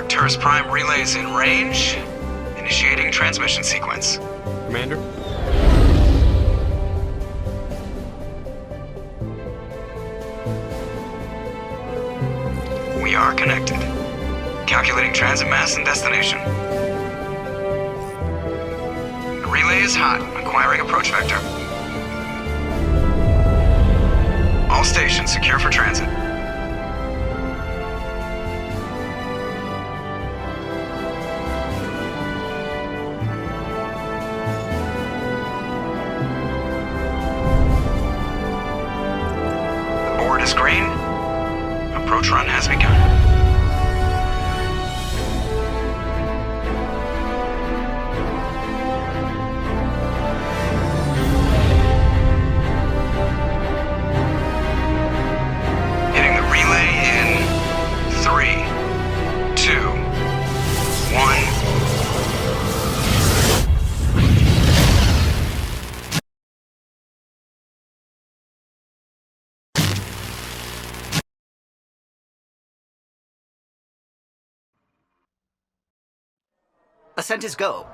Arcturus Prime relays in range. Initiating transmission sequence. Commander? We are connected. Calculating transit mass and destination. The relay is hot. Acquiring approach vector. All stations secure for transit. The board is green. Approach run has begun. Hitting the relay in 3, 2, 1. Ascent is go.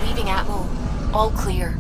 Leaving Atmo. All clear.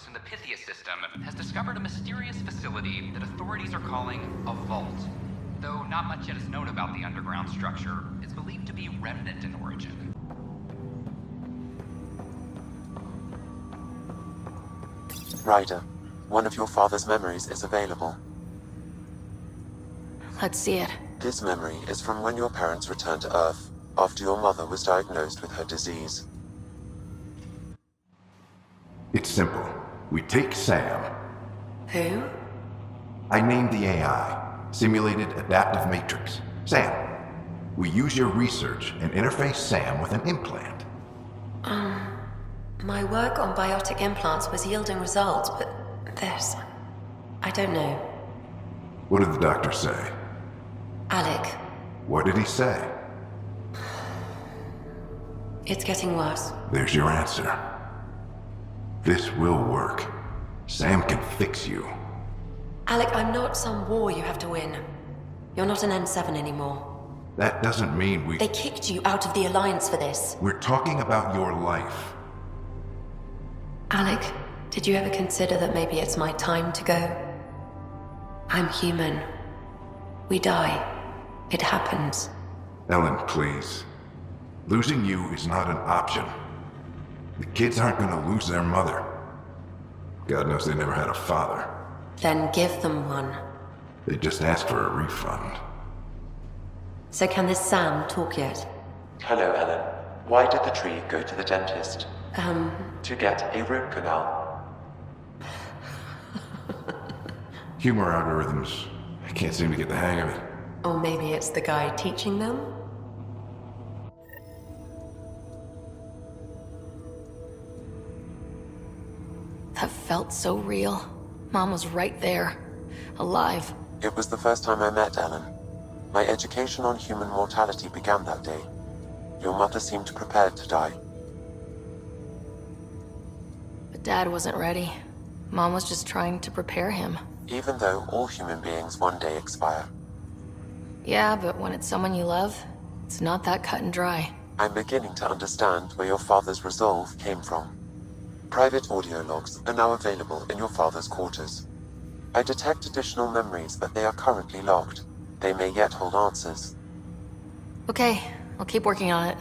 In the Pythia system has discovered a mysterious facility that authorities are calling a vault. Though not much yet is known about the underground structure, it's believed to be remnant in origin. Ryder, one of your father's memories is available. Let's see it. This memory is from when your parents returned to Earth, after your mother was diagnosed with her disease. It's simple. We take Sam. Who? I named the AI, Simulated Adaptive Matrix. Sam. We use your research and interface Sam with an implant. My work on biotic implants was yielding results, but this... I don't know. What did the doctor say? Alec, What did he say? it's getting worse. There's your answer. This will work. Sam can fix you. Alec, I'm not some war you have to win. You're not an N7 anymore. That doesn't mean we... They kicked you out of the Alliance for this. We're talking about your life. Alec, did you ever consider that maybe it's my time to go? I'm human. We die. It happens. Ellen, please. Losing you is not an option. The kids aren't gonna lose their mother. God knows they never had a father. Then give them one. They just asked for a refund. So can this Sam talk yet? Hello, Ellen. Why did the tree go to the dentist? To get a root canal. Humor algorithms. I can't seem to get the hang of it. Or maybe it's the guy teaching them? That felt so real. Mom was right there. Alive. It was the first time I met Ellen. My education on human mortality began that day. Your mother seemed prepared to die. But Dad wasn't ready. Mom was just trying to prepare him. Even though all human beings one day expire. Yeah, but when it's someone you love, it's not that cut and dry. I'm beginning to understand where your father's resolve came from. Private audio logs are now available in your father's quarters. I detect additional memories, but they are currently logged. They may yet hold answers. Okay, I'll keep working on it.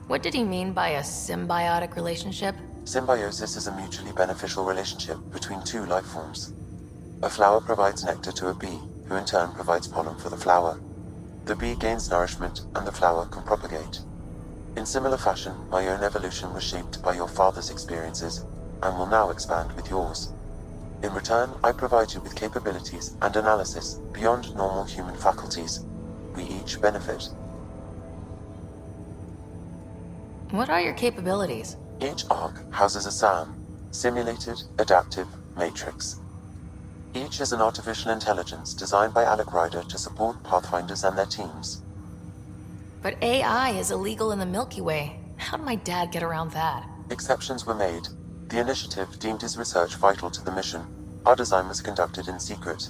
What did he mean by a symbiotic relationship? Symbiosis is a mutually beneficial relationship between two life forms. A flower provides nectar to a bee, who in turn provides pollen for the flower. The bee gains nourishment, and the flower can propagate. In similar fashion, my own evolution was shaped by your father's experiences, and will now expand with yours. In return, I provide you with capabilities and analysis beyond normal human faculties. We each benefit. What are your capabilities? Each arc houses a SAM, Simulated Adaptive Matrix. Each is an artificial intelligence designed by Alec Ryder to support Pathfinders and their teams. But AI is illegal in the Milky Way. How did my dad get around that? Exceptions were made. The initiative deemed his research vital to the mission. Our design was conducted in secret.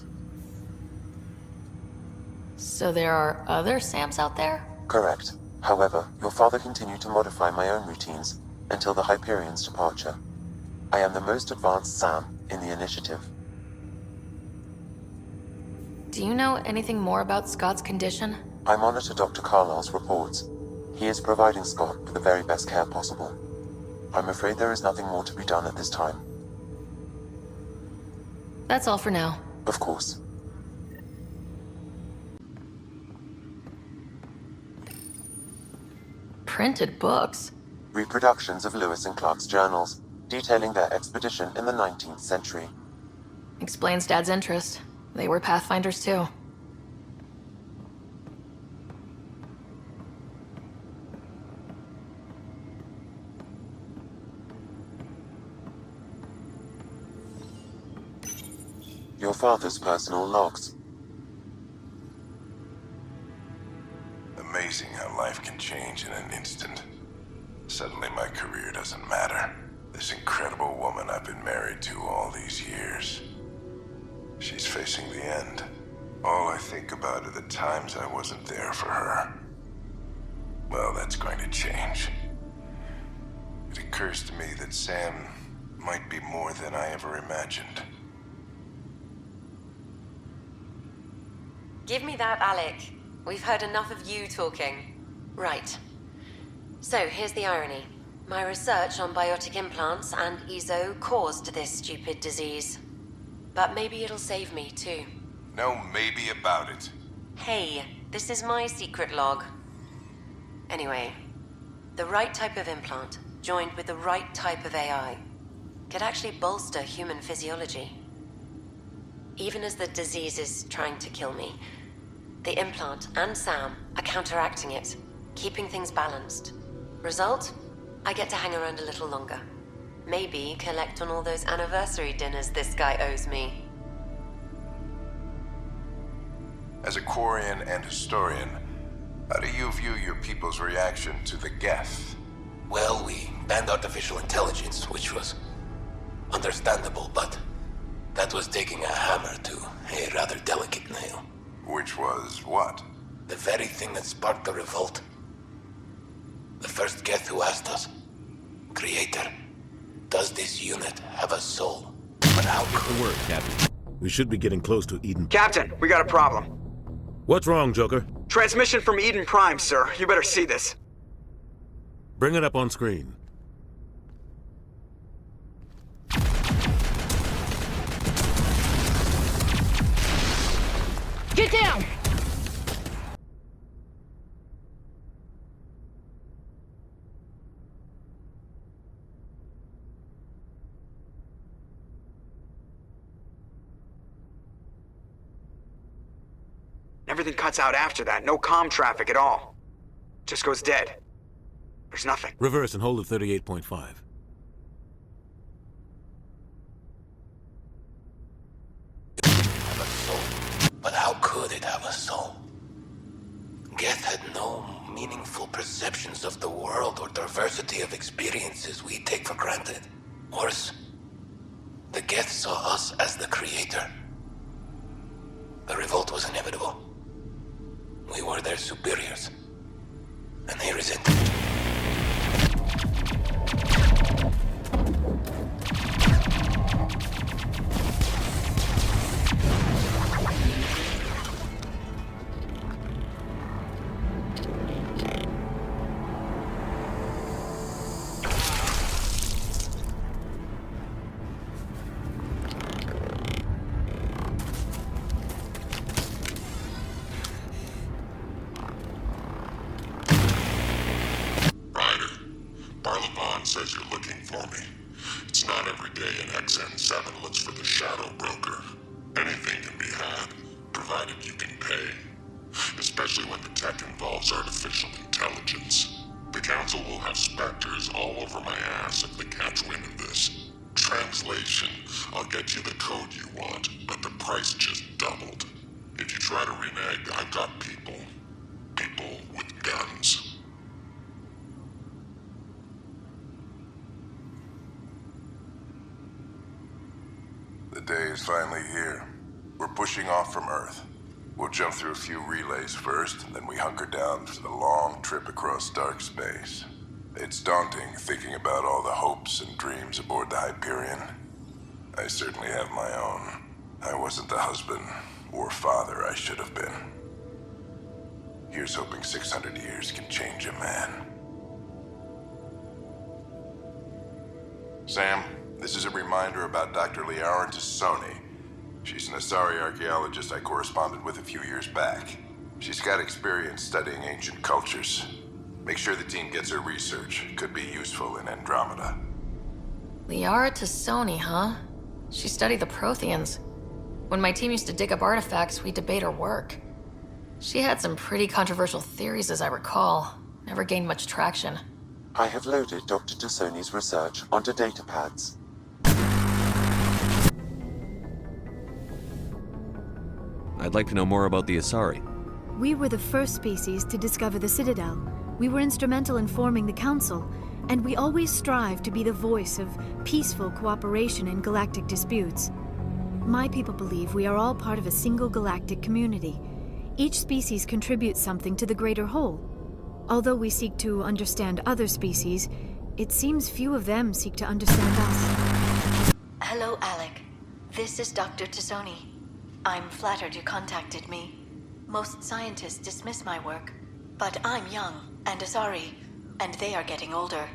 So there are other SAMs out there? Correct. However, your father continued to modify my own routines until the Hyperion's departure. I am the most advanced SAM in the initiative. Do you know anything more about Scott's condition? I monitor Dr. Carlyle's reports. He is providing Scott with the very best care possible. I'm afraid there is nothing more to be done at this time. That's all for now. Of course. Printed books? Reproductions of Lewis and Clark's journals, detailing their expedition in the 19th century. Explains Dad's interest. They were Pathfinders too. Your father's personal logs. Amazing how life can change in an instant. Suddenly my career doesn't matter. This incredible woman I've been married to all these years. She's facing the end. All I think about are the times I wasn't there for her. Well, that's going to change. It occurs to me that Sam might be more than I ever imagined. Give me that, Alec. We've heard enough of you talking. Right. So, here's the irony. My research on biotic implants and EZO caused this stupid disease. But maybe it'll save me, too. No maybe about it. Hey, this is my secret log. Anyway, the right type of implant, joined with the right type of AI, could actually bolster human physiology. Even as the disease is trying to kill me, the implant and Sam are counteracting it, keeping things balanced. Result? I get to hang around a little longer. Maybe collect on all those anniversary dinners this guy owes me. As a Quarian and historian, how do you view your people's reaction to the Geth? Well, we banned artificial intelligence, which was understandable, but that was taking a hammer to a rather delicate nail. Which was what? The very thing that sparked the revolt. The first Geth who asked us, Creator, does this unit have a soul? But how could Good work, Captain. We should be getting close to Eden. Captain, we got a problem. What's wrong, Joker? Transmission from Eden Prime, sir. You better see this. Bring it up on screen. Get down! Everything cuts out after that. No comm traffic at all. Just goes dead. There's nothing. Reverse and hold at 38.5. Have a soul. But how could it have a soul? Geth had no meaningful perceptions of the world or diversity of experiences we take for granted. Worse, the Geth saw us as the creator. The revolt was inevitable. We were their superiors, and they resented it. Says you're looking for me. It's not every day an XN7 looks for the shadow broker. Anything can be had, provided you can pay. Especially when the tech involves artificial intelligence. The Council will have specters all over my ass if they catch wind of this. Translation, I'll get you the code you want, but the price just doubled. If you try to renege, I've got people. People with guns. The day is finally here. We're pushing off from Earth. We'll jump through a few relays first, and then we hunker down for the long trip across dark space. It's daunting thinking about all the hopes and dreams aboard the Hyperion. I certainly have my own. I wasn't the husband or father I should have been. Here's hoping 600 years can change a man. Sam, this is a reminder about Dr. Liara Tassoni. She's an Asari archaeologist I corresponded with a few years back. She's got experience studying ancient cultures. Make sure the team gets her research. Could be useful in Andromeda. Liara Tassoni, huh? She studied the Protheans. When my team used to dig up artifacts, we'd debate her work. She had some pretty controversial theories, as I recall. Never gained much traction. I have loaded Dr. Tassoni's research onto datapads. I'd like to know more about the Asari. We were the first species to discover the Citadel. We were instrumental in forming the Council, and we always strive to be the voice of peaceful cooperation in galactic disputes. My people believe we are all part of a single galactic community. Each species contributes something to the greater whole. Although we seek to understand other species, it seems few of them seek to understand us. Hello, Alec. This is Dr. Tassoni. I'm flattered you contacted me. Most scientists dismiss my work, but I'm young and Asari, and they are getting older.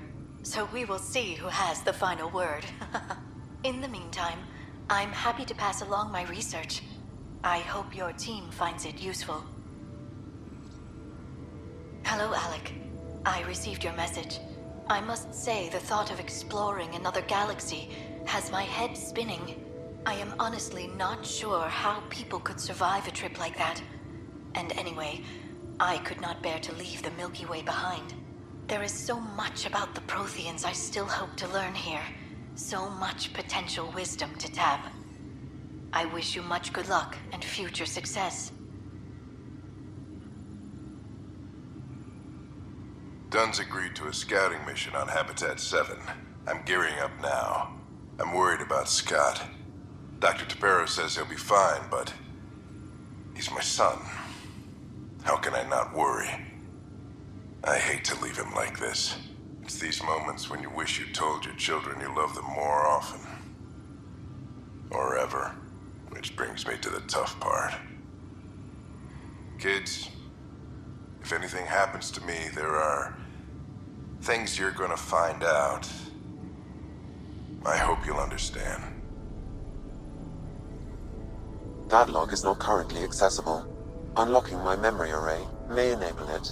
So we will see who has the final word. In the meantime, I'm happy to pass along my research. I hope your team finds it useful. Hello, Alec. I received your message. I must say the thought of exploring another galaxy has my head spinning. I am honestly not sure how people could survive a trip like that. And anyway, I could not bear to leave the Milky Way behind. There is so much about the Protheans I still hope to learn here. So much potential wisdom to tap. I wish you much good luck and future success. Dunn's agreed to a scouting mission on Habitat 7. I'm gearing up now. I'm worried about Scott. Dr. Tapero says he'll be fine, but he's my son. How can I not worry? I hate to leave him like this. It's these moments when you wish you told your children you love them more often. Or ever. Which brings me to the tough part. Kids, if anything happens to me, there are things you're gonna find out. I hope you'll understand. That log is not currently accessible. Unlocking my memory array may enable it.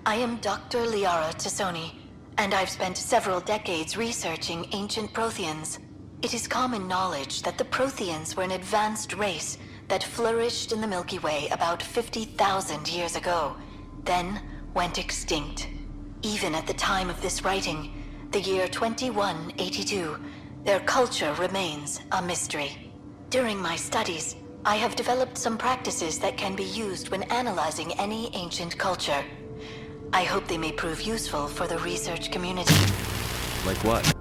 I am Dr. Liara Tassoni, and I've spent several decades researching ancient Protheans. It is common knowledge that the Protheans were an advanced race that flourished in the Milky Way about 50,000 years ago, then went extinct. Even at the time of this writing, the year 2182, their culture remains a mystery. During my studies, I have developed some practices that can be used when analyzing any ancient culture. I hope they may prove useful for the research community. Like what?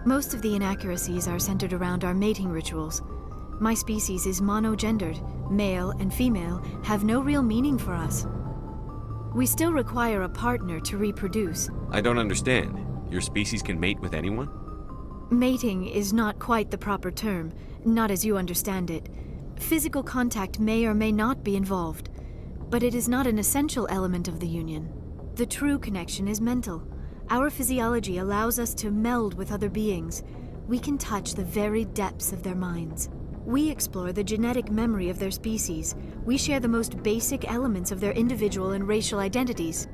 Most of the inaccuracies are centered around our mating rituals. My species is monogendered. Male and female have no real meaning for us. We still require a partner to reproduce. I don't understand. Your species can mate with anyone? Mating is not quite the proper term, not as you understand it. Physical contact may or may not be involved, but it is not an essential element of the union. The true connection is mental. Our physiology allows us to meld with other beings. We can touch the very depths of their minds. We explore the genetic memory of their species. We share the most basic elements of their individual and racial identities.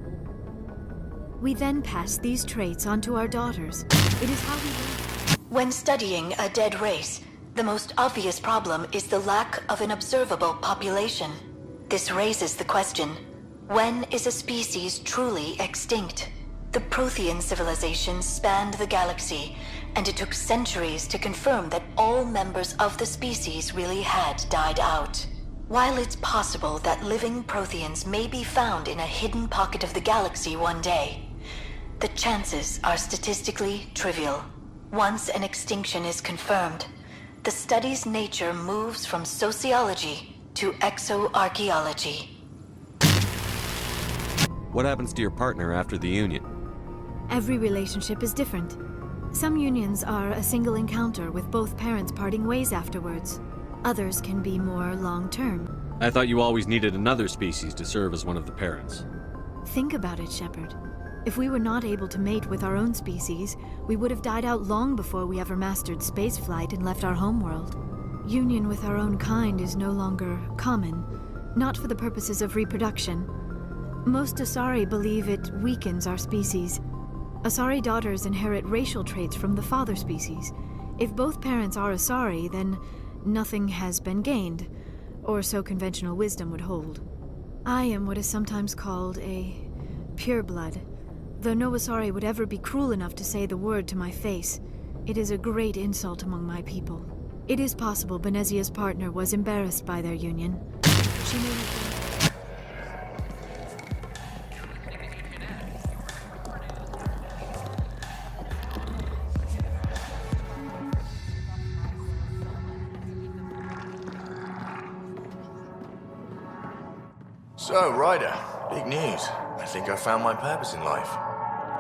We then pass these traits on to our daughters. It is how we live. When studying a dead race, the most obvious problem is the lack of an observable population. This raises the question, when is a species truly extinct? The Prothean civilization spanned the galaxy, and it took centuries to confirm that all members of the species really had died out. While it's possible that living Protheans may be found in a hidden pocket of the galaxy one day, the chances are statistically trivial. Once an extinction is confirmed, the study's nature moves from sociology to exoarchaeology. What happens to your partner after the union? Every relationship is different. Some unions are a single encounter with both parents parting ways afterwards. Others can be more long-term. I thought you always needed another species to serve as one of the parents. Think about it, Shepard. If we were not able to mate with our own species, we would have died out long before we ever mastered spaceflight and left our homeworld. Union with our own kind is no longer common, not for the purposes of reproduction. Most Asari believe it weakens our species. Asari daughters inherit racial traits from the father species. If both parents are Asari, then nothing has been gained, or so conventional wisdom would hold. I am what is sometimes called a pureblood. Though no Asari would ever be cruel enough to say the word to my face, it is a great insult among my people. It is possible Benezia's partner was embarrassed by their union. She may have been... So, Ryder, big news. I think I found my purpose in life.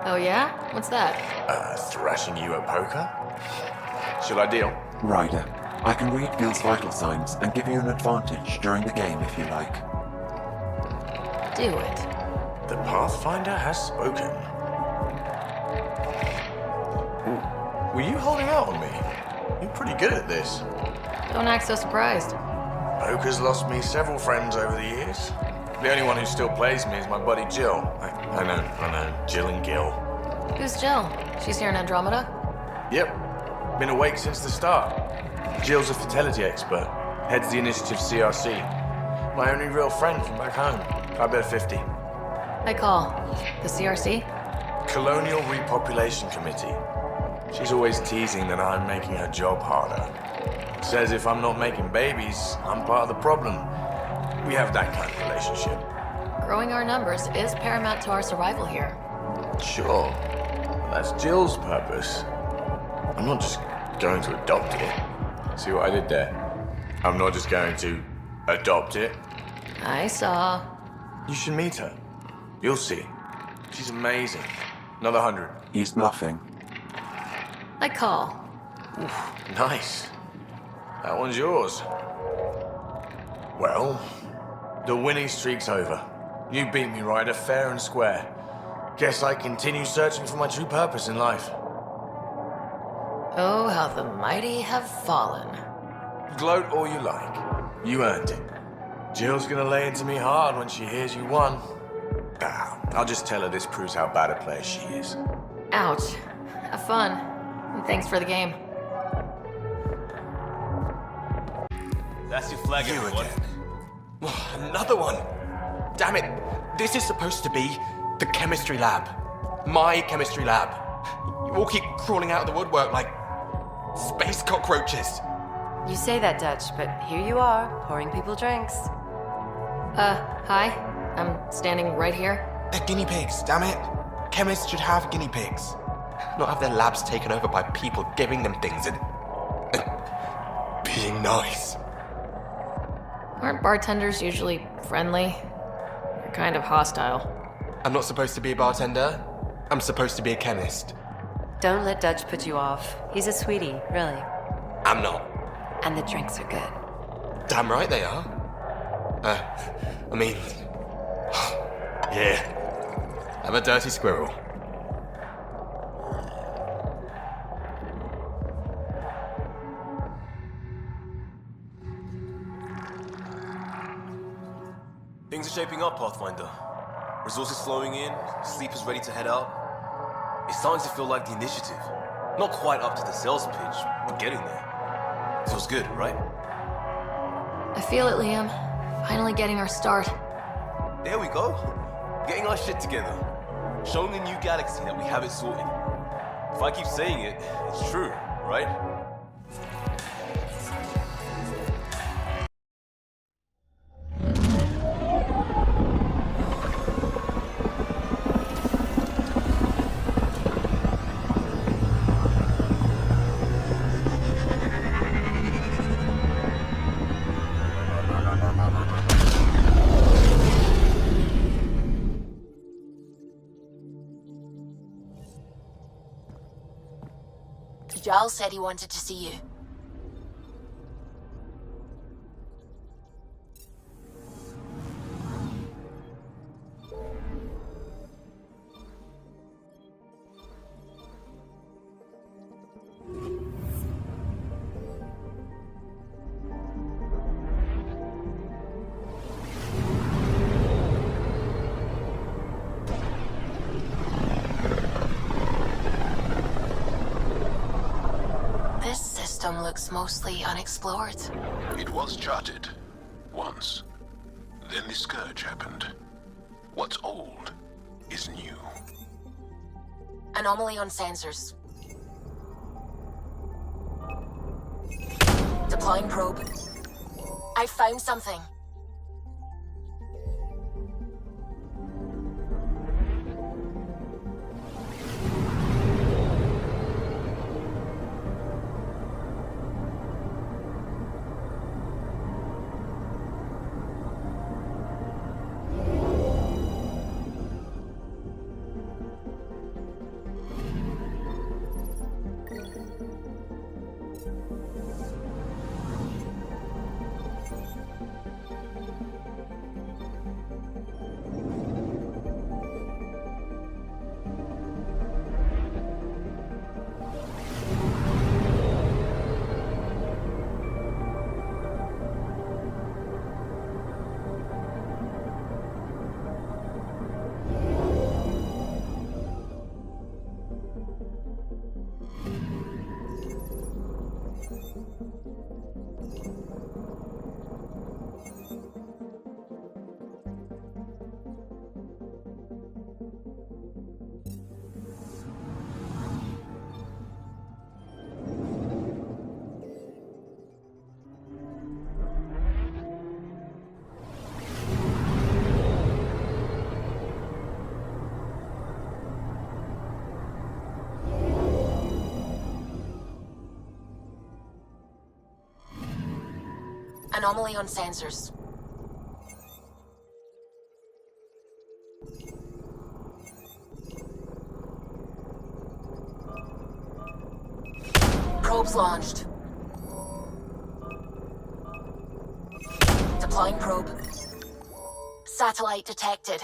Oh yeah? What's that? Thrashing you at poker? Should I deal? Ryder, I can read Gil's vital signs and give you an advantage during the game if you like. Do it. The Pathfinder has spoken. Ooh. Were you holding out on me? You're pretty good at this. Don't act so surprised. Poker's lost me several friends over the years. The only one who still plays me is my buddy Jill. I know. Jill and Gil. Who's Jill? She's here in Andromeda? Yep. Been awake since the start. Jill's a fertility expert. Heads the initiative CRC. My only real friend from back home. I bet 50. I call. The CRC? Colonial Repopulation Committee. She's always teasing that I'm making her job harder. Says if I'm not making babies, I'm part of the problem. We have that kind of relationship. Growing our numbers is paramount to our survival here. Sure. That's Jill's purpose. I'm not just going to adopt it. See what I did there? I'm not just going to adopt it. I saw. You should meet her. You'll see. She's amazing. Another 100. He's bluffing. I call. Oof, nice. That one's yours. Well, the winning streak's over. You beat me, Ryder, fair and square. Guess I continue searching for my true purpose in life. Oh, how the mighty have fallen. Gloat all you like. You earned it. Jill's gonna lay into me hard when she hears you won. I'll just tell her this proves how bad a player she is. Ouch. Have fun. And thanks for the game. That's your flag, You everyone. again. Another one! Damn it! This is supposed to be the chemistry lab. My chemistry lab. You all keep crawling out of the woodwork like space cockroaches. You say that, Dutch, but here you are, pouring people drinks. Hi. I'm standing right here. They're guinea pigs, damn it. Chemists should have guinea pigs. Not have their labs taken over by people giving them things and being nice. Aren't bartenders usually friendly? They're kind of hostile. I'm not supposed to be a bartender. I'm supposed to be a chemist. Don't let Dutch put you off. He's a sweetie, really. I'm not. And the drinks are good. Damn right they are. I mean... yeah. I'm a dirty squirrel. Things are shaping up, Pathfinder. Resources flowing in, sleepers ready to head out. It's starting to feel like the initiative. Not quite up to the sales pitch, but getting there. Feels good, right? I feel it, Liam. Finally getting our start. There we go. Getting our shit together. Showing the new galaxy that we have it sorted. If I keep saying it, it's true, right? Giles said he wanted to see you. Looks mostly unexplored. It was charted. Once. Then the scourge happened. What's old is new. Anomaly on sensors. Deploying probe. I found something. Anomaly on sensors. Probes launched. Deploying probe. Satellite detected.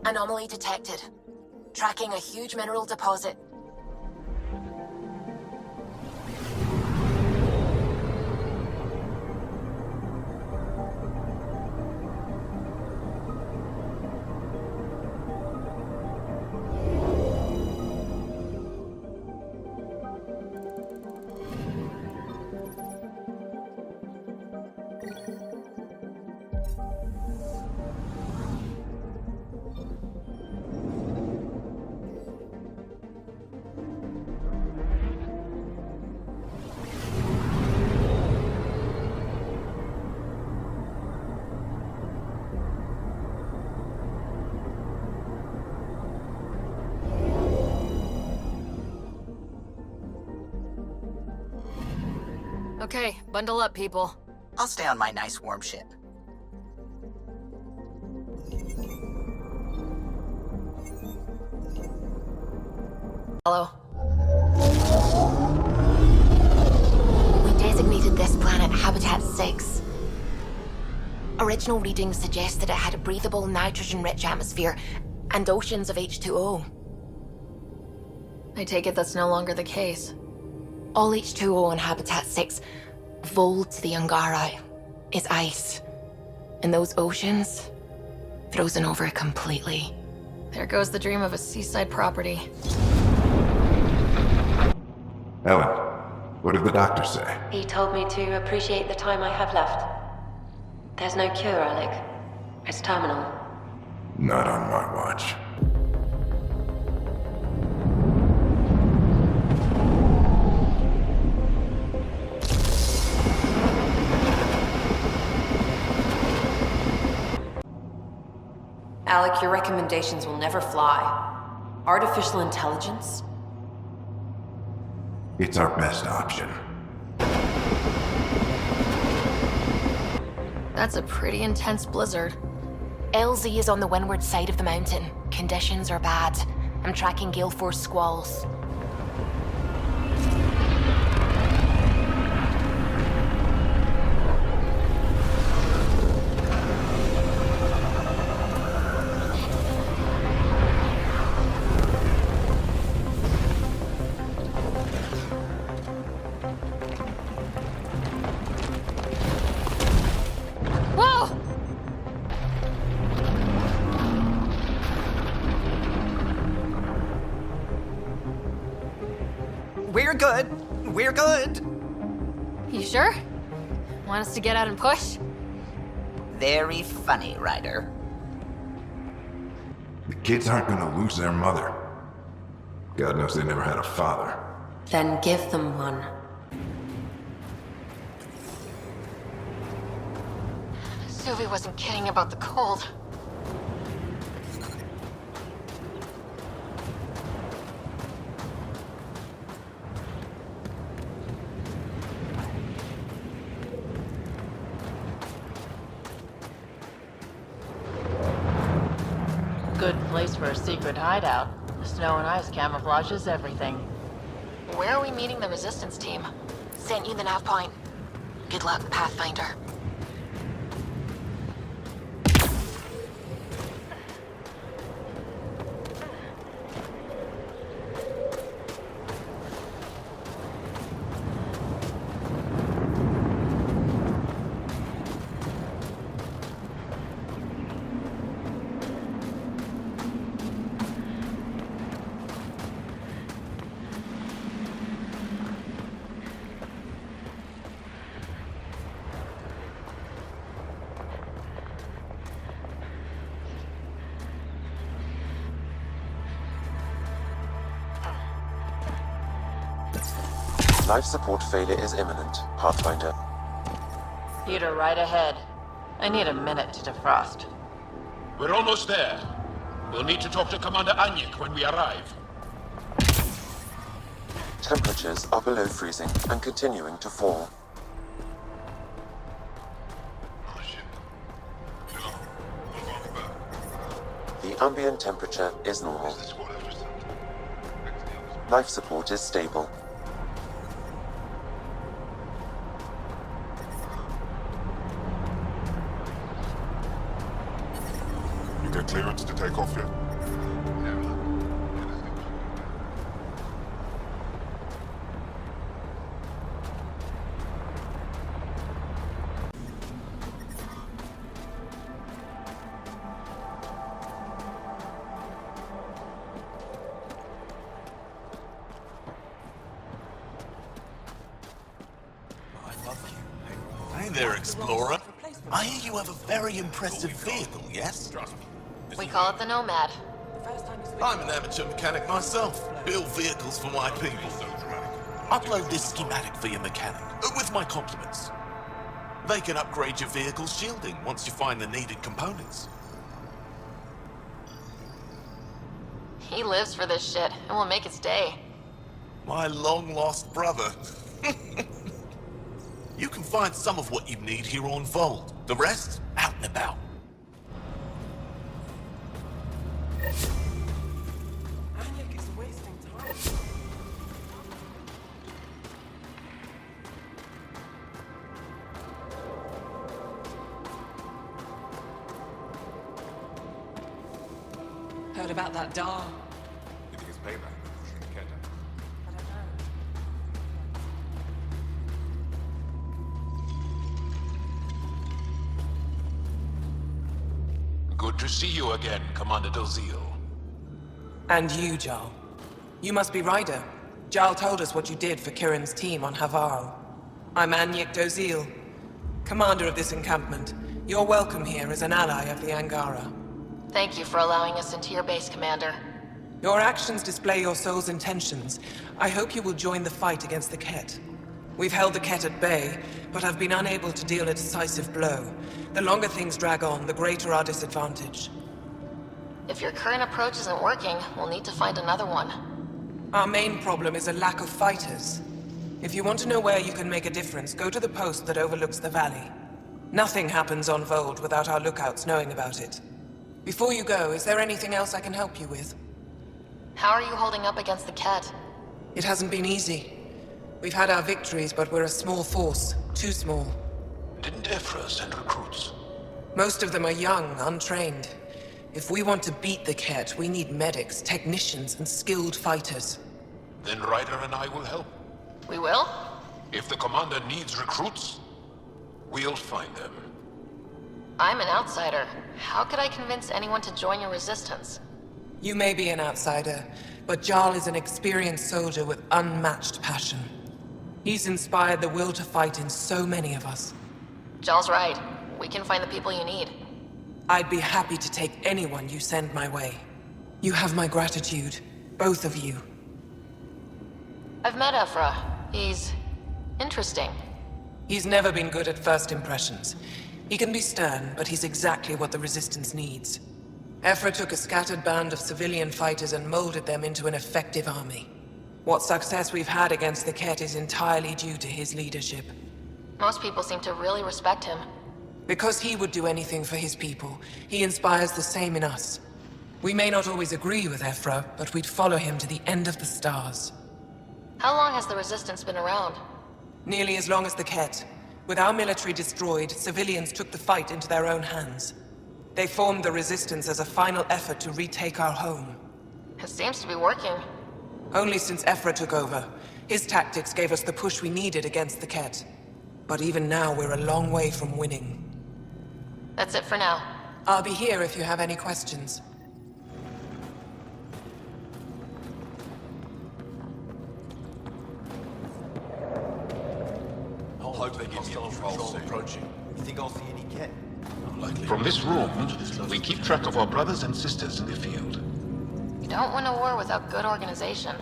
Anomaly detected. Tracking a huge mineral deposit. Okay, bundle up, people. I'll stay on my nice warm ship. Hello. We designated this planet Habitat 6. Original readings suggest that it had a breathable, nitrogen-rich atmosphere and oceans of H2O. I take it that's no longer the case. All H2O on Habitat 6, vol to the Angara, is ice. And those oceans, frozen over completely. There goes the dream of a seaside property. Ellen, what did the doctor say? He told me to appreciate the time I have left. There's no cure, Alec. It's terminal. Not on my watch. Alec, your recommendations will never fly. Artificial intelligence? It's our best option. That's a pretty intense blizzard. LZ is on the windward side of the mountain. Conditions are bad. I'm tracking gale force squalls. We're good. We're good. You sure? Want us to get out and push? Very funny, Ryder. The kids aren't gonna lose their mother. God knows they never had a father. Then give them one. Suvi wasn't kidding about the cold. Good place for a secret hideout. Snow and ice camouflages everything. Where are we meeting the resistance team? Sent you the nav point. Good luck, Pathfinder. Life support failure is imminent, Pathfinder. Peter, right ahead. I need a minute to defrost. We're almost there. We'll need to talk to Commander Anyik when we arrive. Temperatures are below freezing and continuing to fall. The ambient temperature is normal. Life support is stable. You get clearance to take off yet? Hey there, Explorer. I hear you have a very impressive vehicle, yes? We call it the Nomad. I'm an amateur mechanic myself. Build vehicles for my people. Upload this schematic for your mechanic, with my compliments. They can upgrade your vehicle's shielding once you find the needed components. He lives for this shit, and will make his day. My long-lost brother. You can find some of what you need here on Vold. The rest, out and about. Heard about that doll? You think it's payback? Good to see you again, Commander Dozil. And you, Jarl. You must be Ryder. Jarl told us what you did for Kirin's team on Havarl. I'm Anyek Dozil, commander of this encampment. You're welcome here as an ally of the Angara. Thank you for allowing us into your base, Commander. Your actions display your soul's intentions. I hope you will join the fight against the Ket. We've held the Ket at bay, but have been unable to deal a decisive blow. The longer things drag on, the greater our disadvantage. If your current approach isn't working, we'll need to find another one. Our main problem is a lack of fighters. If you want to know where you can make a difference, go to the post that overlooks the valley. Nothing happens on Vold without our lookouts knowing about it. Before you go, is there anything else I can help you with? How are you holding up against the Ket? It hasn't been easy. We've had our victories, but we're a small force. Too small. Didn't Ephra send recruits? Most of them are young, untrained. If we want to beat the Ket, we need medics, technicians, and skilled fighters. Then Ryder and I will help. We will? If the commander needs recruits, we'll find them. I'm an outsider. How could I convince anyone to join your resistance? You may be an outsider, but Jarl is an experienced soldier with unmatched passion. He's inspired the will to fight in so many of us. Jarl's right. We can find the people you need. I'd be happy to take anyone you send my way. You have my gratitude, both of you. I've met Ephra. He's interesting. He's never been good at first impressions. He can be stern, but he's exactly what the Resistance needs. Ephra took a scattered band of civilian fighters and molded them into an effective army. What success we've had against the Ket is entirely due to his leadership. Most people seem to really respect him. Because he would do anything for his people, he inspires the same in us. We may not always agree with Ephra, but we'd follow him to the end of the stars. How long has the Resistance been around? Nearly as long as the Ket. With our military destroyed, civilians took the fight into their own hands. They formed the Resistance as a final effort to retake our home. It seems to be working. Only since Ephra took over. His tactics gave us the push we needed against the Ket. But even now, we're a long way from winning. That's it for now. I'll be here if you have any questions. Hope they give me a patrol approaching. You think I'll see any Ket? From this room, we keep track of our brothers and sisters in the field. You don't win a war without good organization.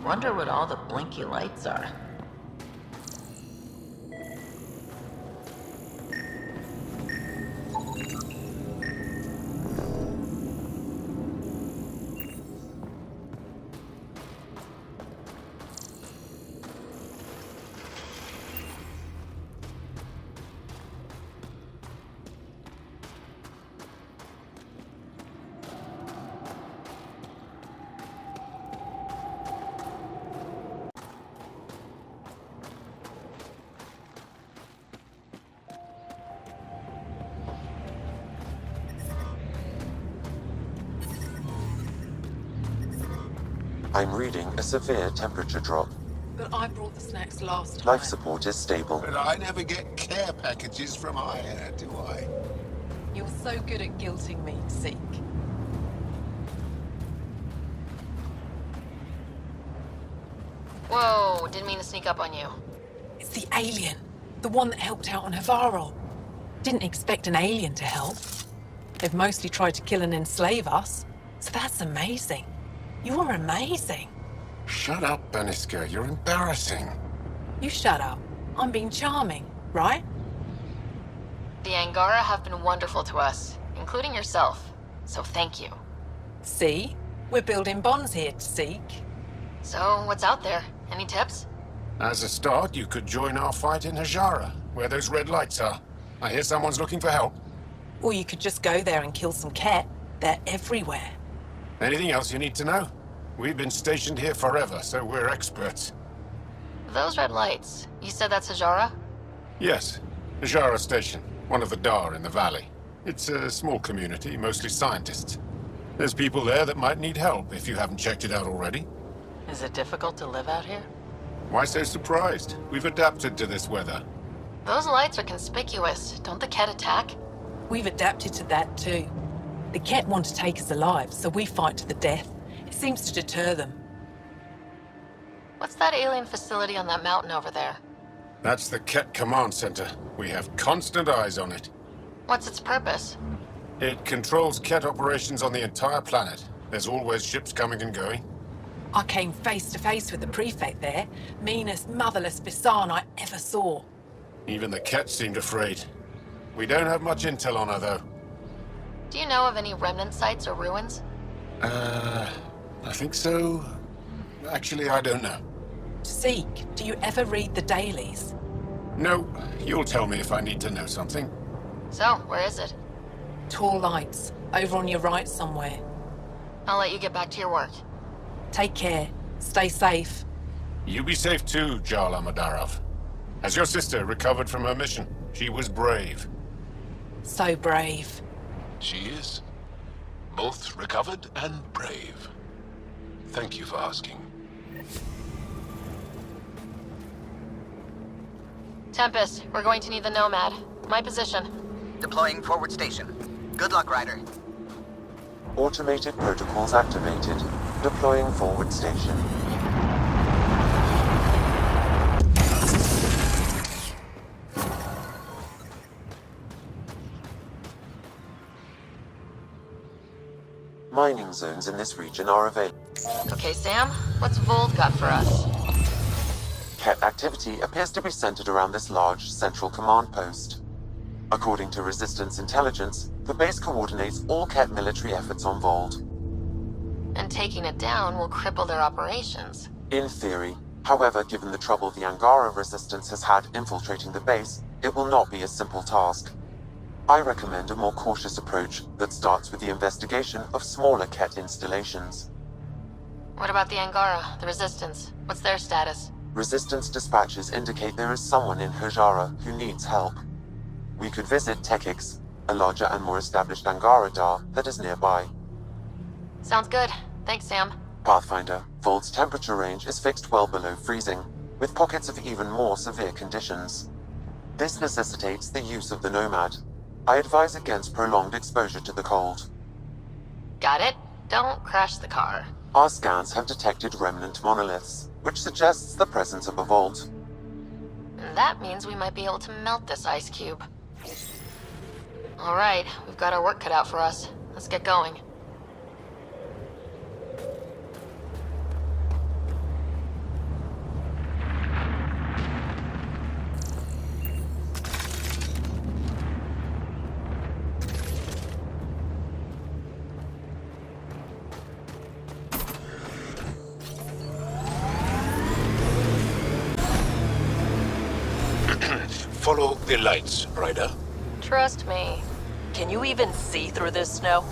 Wonder what all the blinky lights are. I'm reading a severe temperature drop. But I brought the snacks last time. Life support is stable. But I never get care packages from Aya, do I? You're so good at guilting me, Zeke. Whoa, didn't mean to sneak up on you. It's the alien. The one that helped out on Havarl. Didn't expect an alien to help. They've mostly tried to kill and enslave us. So that's amazing. You are amazing. Shut up, Beniska. You're embarrassing. You shut up. I'm being charming, right? The Angara have been wonderful to us, including yourself. So thank you. See? We're building bonds here, Zeke. So, what's out there? Any tips? As a start, you could join our fight in Hajara, where those red lights are. I hear someone's looking for help. Or you could just go there and kill some Ket. They're everywhere. Anything else you need to know? We've been stationed here forever, so we're experts. Those red lights, you said that's Hajara? Yes, Hajara Station, one of the Dar in the valley. It's a small community, mostly scientists. There's people there that might need help if you haven't checked it out already. Is it difficult to live out here? Why so surprised? We've adapted to this weather. Those lights are conspicuous. Don't the Ket attack? We've adapted to that too. The Ket want to take us alive, so we fight to the death. It seems to deter them. What's that alien facility on that mountain over there? That's the Ket Command Center. We have constant eyes on it. What's its purpose? It controls Ket operations on the entire planet. There's always ships coming and going. I came face to face with the prefect there. Meanest, motherless Bisan I ever saw. Even the Ket seemed afraid. We don't have much intel on her, though. Do you know of any remnant sites or ruins? I think so. Actually, I don't know. Zeke, do you ever read the dailies? No, you'll tell me if I need to know something. So, where is it? Tall lights, over on your right somewhere. I'll let you get back to your work. Take care. Stay safe. You be safe too, Jarl Amadarov. Has your sister recovered from her mission? She was brave. So brave. She is. Both recovered and brave. Thank you for asking. Tempest, we're going to need the Nomad. My position. Deploying forward station. Good luck, Ryder. Automated protocols activated. Deploying forward station. Mining zones in this region are available. Okay, Sam, what's Vold got for us? Ket activity appears to be centered around this large central command post. According to Resistance intelligence, the base coordinates all Ket military efforts on Vold. And taking it down will cripple their operations. In theory. However, given the trouble the Angara Resistance has had infiltrating the base, it will not be a simple task. I recommend a more cautious approach that starts with the investigation of smaller Ket installations. What about the Angara, the Resistance? What's their status? Resistance dispatches indicate there is someone in Hajara who needs help. We could visit Tekix, a larger and more established Angara Dar that is nearby. Sounds good. Thanks, Sam. Pathfinder, Vold's temperature range is fixed well below freezing, with pockets of even more severe conditions. This necessitates the use of the Nomad. I advise against prolonged exposure to the cold. Got it. Don't crash the car. Our scans have detected remnant monoliths, which suggests the presence of a vault. And that means we might be able to melt this ice cube. Alright, we've got our work cut out for us. Let's get going. Follow the lights, Ryder. Trust me. Can you even see through this snow?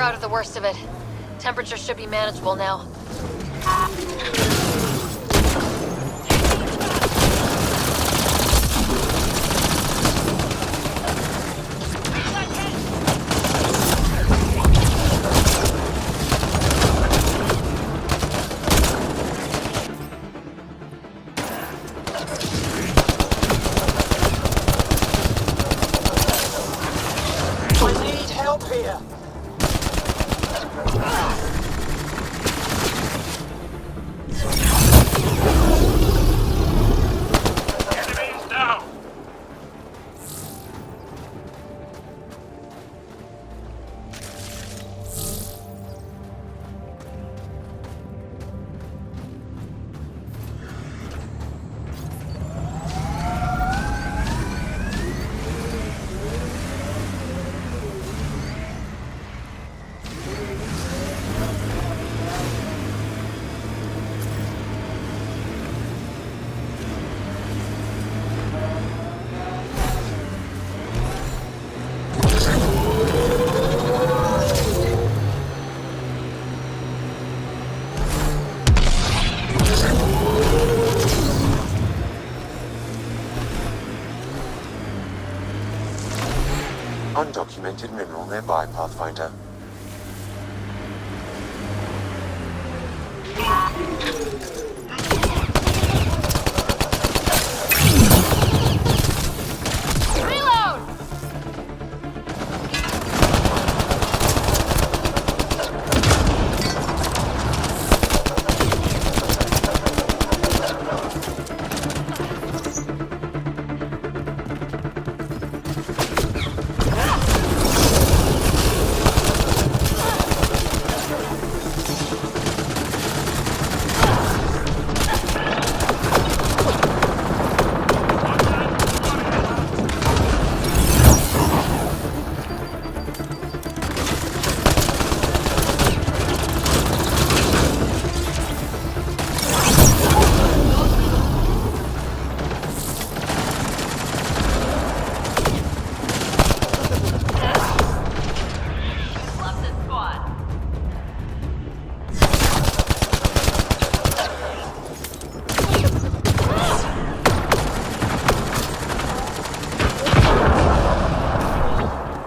out of the worst of it. Temperature should be manageable now. Undocumented mineral nearby, Pathfinder.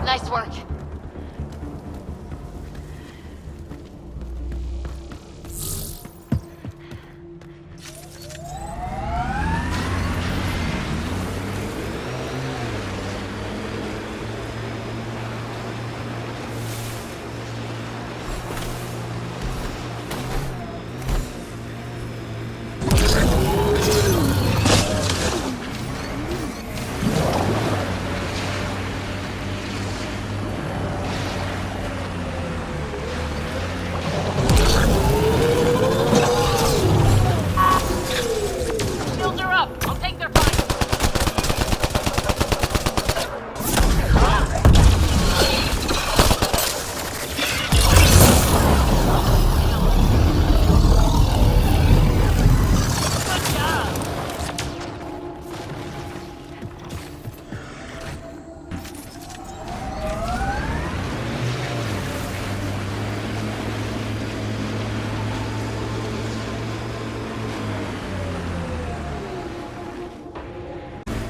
Nice work.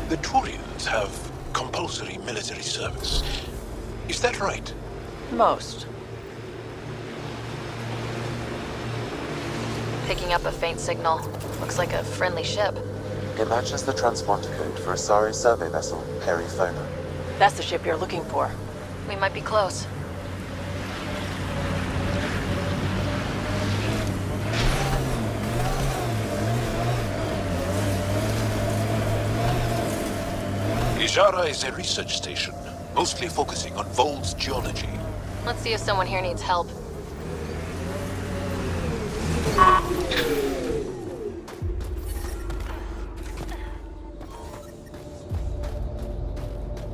The Turians have compulsory military service. Is that right? Most. Picking up a faint signal. Looks like a friendly ship. It matches the transponder code for a Asari survey vessel, Perifona. That's the ship you're looking for. We might be close. Ijara is a research station, mostly focusing on Vol's geology. Let's see if someone here needs help.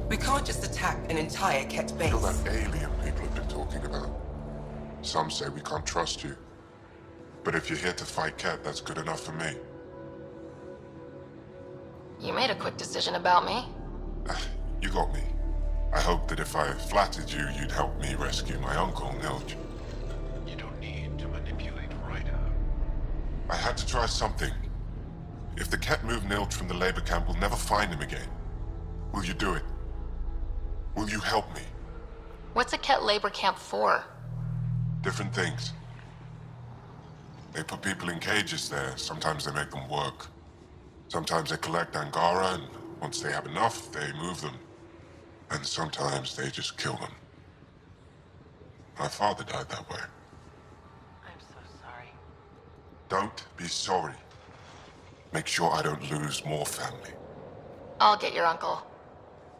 We can't just attack an entire Ket base. You're that alien people have been talking about. Some say we can't trust you. But if you're here to fight Ket, that's good enough for me. You made a quick decision about me. You got me. I hoped that if I flattered you, you'd help me rescue my uncle, Nilj. You don't need to manipulate Ryder. I had to try something. If the Ket move Nilj from the labor camp, we'll never find him again. Will you do it? Will you help me? What's a Ket labor camp for? Different things. They put people in cages there. Sometimes they make them work. Sometimes they collect Angara, and once they have enough, they move them. And sometimes they just kill them. My father died that way. I'm so sorry. Don't be sorry. Make sure I don't lose more family. I'll get your uncle.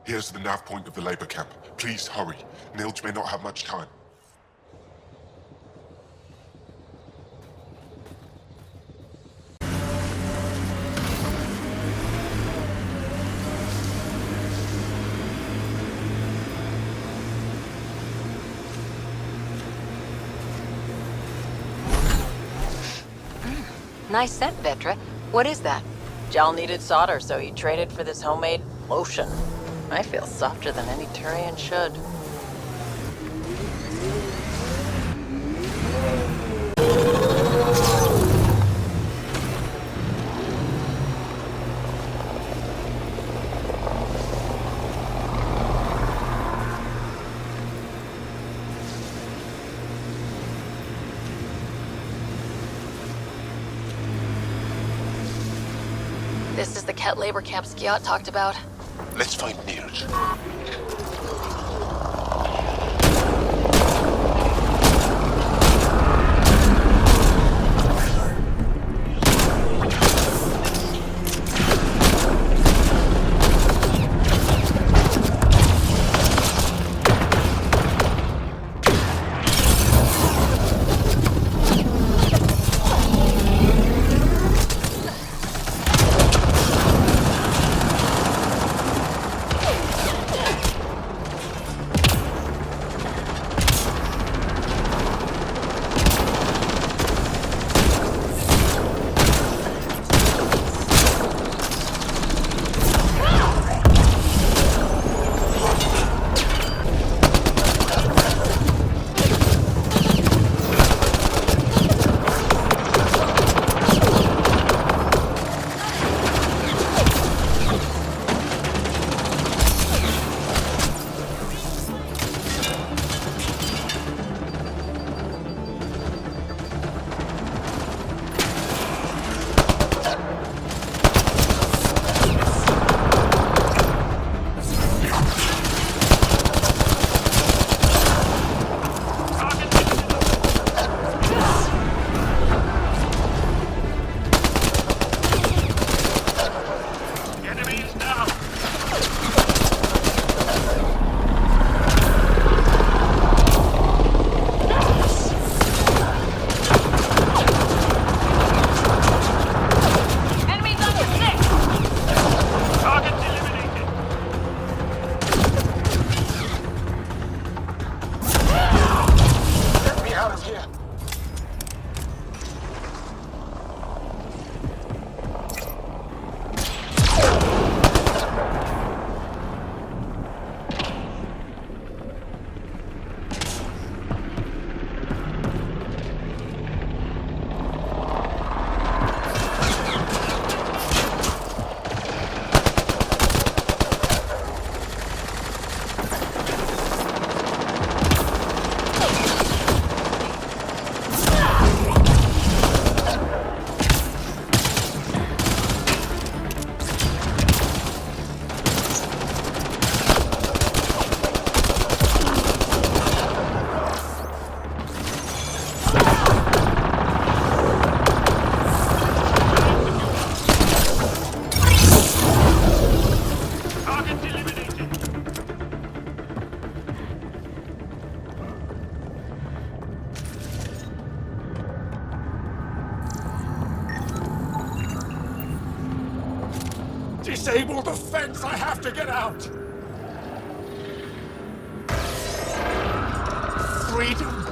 Here's the nav point of the labor camp. Please hurry. Nilj may not have much time. Nice set, Vetra. What is that? Jal needed solder, so he traded for this homemade lotion. I feel softer than any Turian should. This is the Ket labor camp Skiat talked about. Let's find Nilj. Disable the fence! I have to get out! Freedom!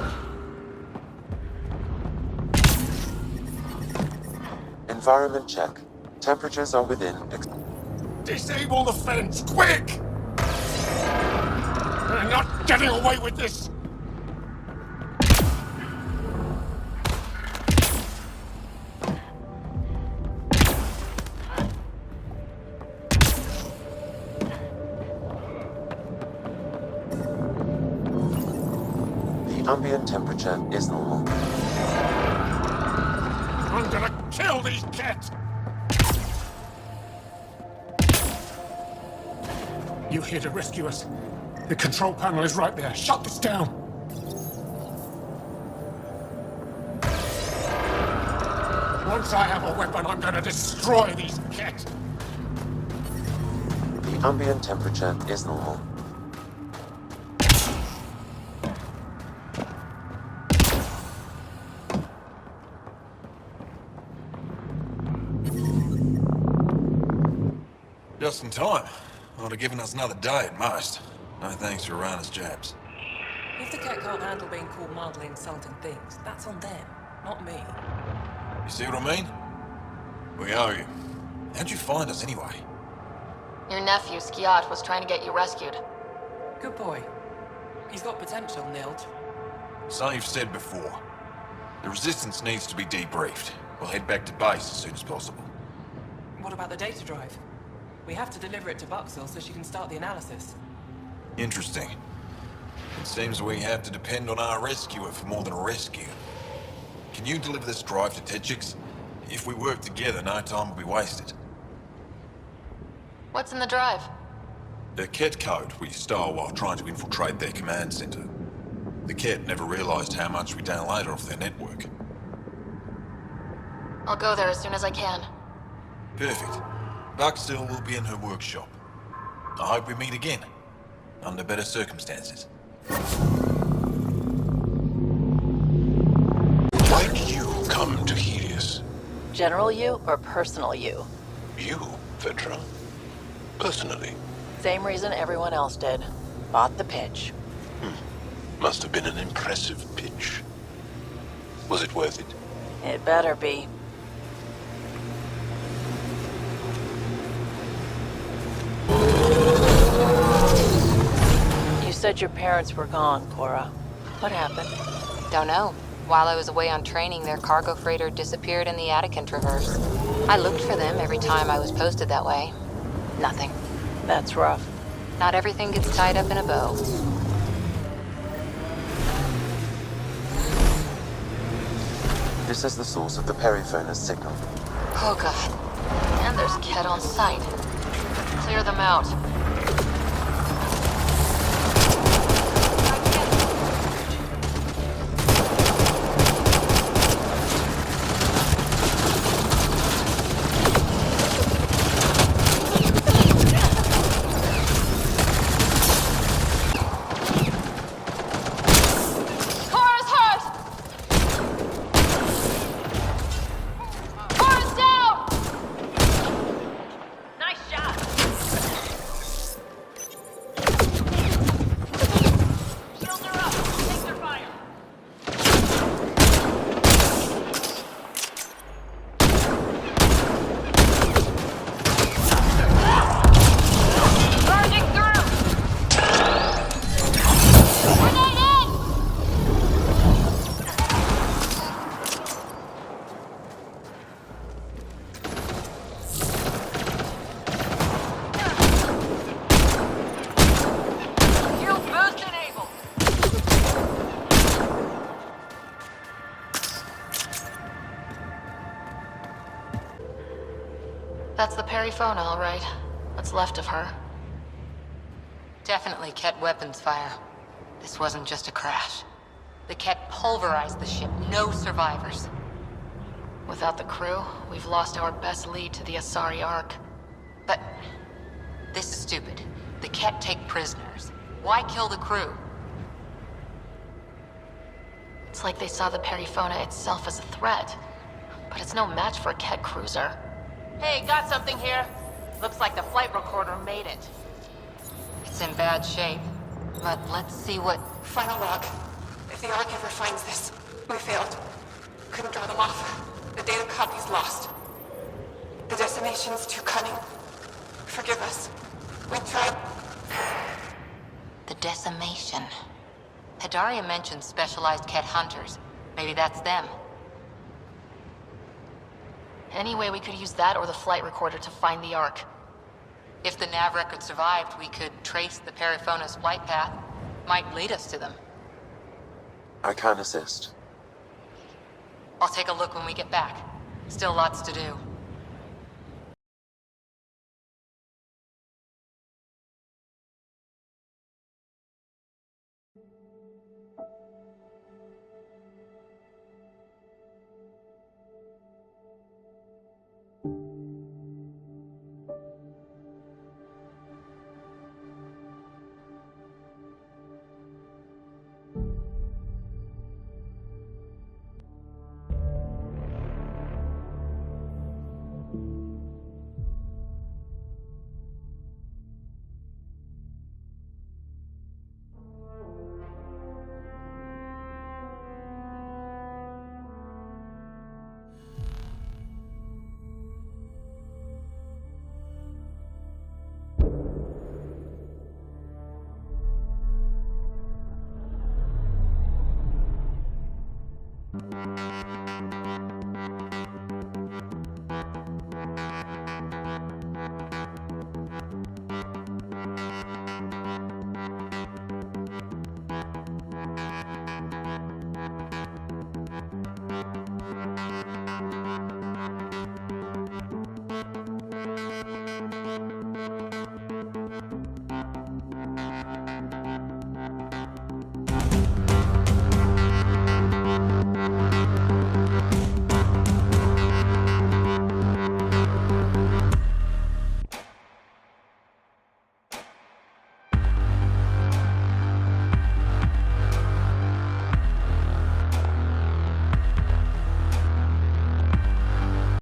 Environment check. Temperatures are within... Disable the fence, quick! We're not getting away with this! The ambient temperature is normal. I'm gonna kill these kids! You here to rescue us? The control panel is right there. Shut this down! Once I have a weapon, I'm gonna destroy these kids! The ambient temperature is normal. Just in time. Would have given us another day at most. No thanks for Rana's jabs. If the cat can't handle being called mildly insulting things, that's on them, not me. You see what I mean? We owe you. How'd you find us anyway? Your nephew, Skiat, was trying to get you rescued. Good boy. He's got potential, Nild. Something you've said before. The Resistance needs to be debriefed. We'll head back to base as soon as possible. What about the data drive? We have to deliver it to Buxel so she can start the analysis. Interesting. It seems we have to depend on our rescuer for more than a rescue. Can you deliver this drive to Tetchix? If we work together, no time will be wasted. What's in the drive? The Ket code we stole while trying to infiltrate their command center. The Ket never realized how much we downloaded off their network. I'll go there as soon as I can. Perfect. Buxel will be in her workshop. I hope we meet again, under better circumstances. Why did you come to Helios? General you or personal you? You, Vetra? Personally? Same reason everyone else did. Bought the pitch. Must have been an impressive pitch. Was it worth it? It better be. You said your parents were gone, Cora. What happened? Don't know. While I was away on training, their cargo freighter disappeared in the Attican Traverse. I looked for them every time I was posted that way. Nothing. That's rough. Not everything gets tied up in a bow. This is the source of the periphoner's signal. Oh god. And there's Ket on site. Clear them out. That's the Perifona, all right. What's left of her. Definitely Ket weapons fire. This wasn't just a crash. The Ket pulverized the ship. No survivors. Without the crew, we've lost our best lead to the Asari Ark. But this is stupid. The Ket take prisoners. Why kill the crew? It's like they saw the Perifona itself as a threat. But it's no match for a Ket cruiser. Hey, got something here. Looks like the flight recorder made it. It's in bad shape, but let's see what... Final log. If the Ark ever finds this, we failed. Couldn't draw them off. The data copy's lost. The destination's too cunning. Forgive us. We tried. The decimation. Hidaria mentioned specialized Ket hunters. Maybe that's them. Anyway, we could use that or the flight recorder to find the Ark. If the nav record survived, we could trace the Periphonos flight path. Might lead us to them. I can assist. I'll take a look when we get back. Still lots to do.